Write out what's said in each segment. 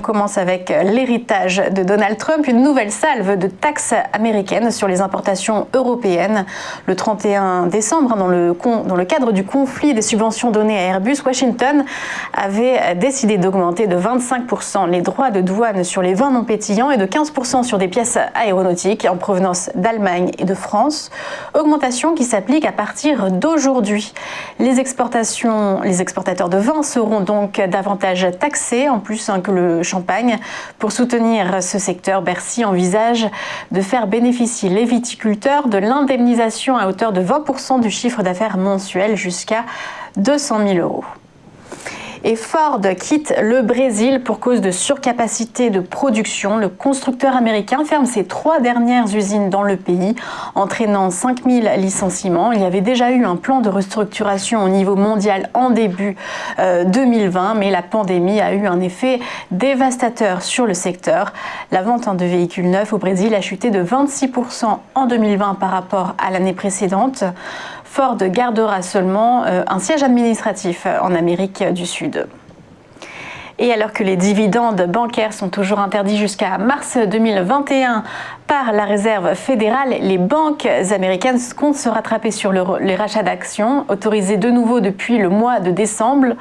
commence avec l'héritage de Donald Trump, une nouvelle salve de taxes américaines sur les importations européennes. Le 31 décembre, dans le cadre du conflit des subventions données à Airbus, Washington avait décidé d'augmenter de 25% les droits de douane sur les vins non pétillants et de 15% sur des pièces aéronautiques en provenance d'Allemagne et de France. Augmentation qui s'applique à partir d'aujourd'hui. Les exportateurs de vin seront donc davantage taxés, en plus que le champagne. Pour soutenir ce secteur, Bercy envisage de faire bénéficier les viticulteurs de l'indemnisation à hauteur de 20% du chiffre d'affaires mensuel jusqu'à 200 000 €. Et Ford quitte le Brésil pour cause de surcapacité de production. Le constructeur américain ferme ses 3 dernières usines dans le pays, entraînant 5000 licenciements. Il y avait déjà eu un plan de restructuration au niveau mondial en début 2020, mais la pandémie a eu un effet dévastateur sur le secteur. La vente de véhicules neufs au Brésil a chuté de 26% en 2020 par rapport à l'année précédente. Ford gardera seulement un siège administratif en Amérique du Sud. Et alors que les dividendes bancaires sont toujours interdits jusqu'à mars 2021 par la Réserve fédérale, les banques américaines comptent se rattraper sur les rachats d'actions, autorisés de nouveau depuis le mois de décembre.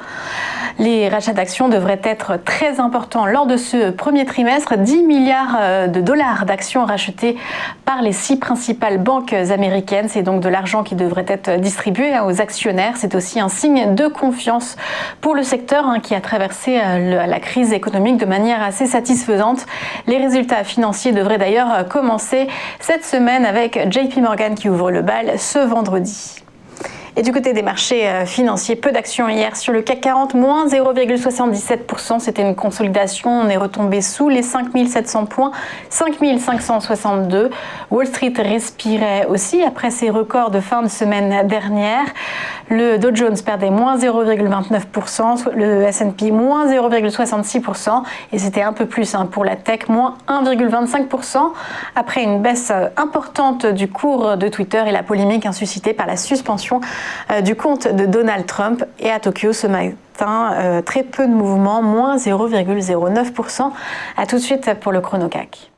Les rachats d'actions devraient être très importants lors de ce premier trimestre. 10 milliards de dollars d'actions rachetées par les 6 principales banques américaines. C'est donc de l'argent qui devrait être distribué aux actionnaires. C'est aussi un signe de confiance pour le secteur qui a traversé la crise économique de manière assez satisfaisante. Les résultats financiers devraient d'ailleurs commencer cette semaine avec JP Morgan qui ouvre le bal ce vendredi. Et du côté des marchés financiers, peu d'actions hier sur le CAC 40, moins 0,77%. C'était une consolidation. On est retombé sous les 5700 points, 5562. Wall Street respirait aussi après ses records de fin de semaine dernière. Le Dow Jones perdait moins 0,29%, le S&P moins 0,66%. Et c'était un peu plus pour la tech, moins 1,25%. Après une baisse importante du cours de Twitter et la polémique suscitée par la suspension du compte de Donald Trump. Et à Tokyo ce matin, très peu de mouvements, moins 0,09%. À tout de suite pour le chrono CAC.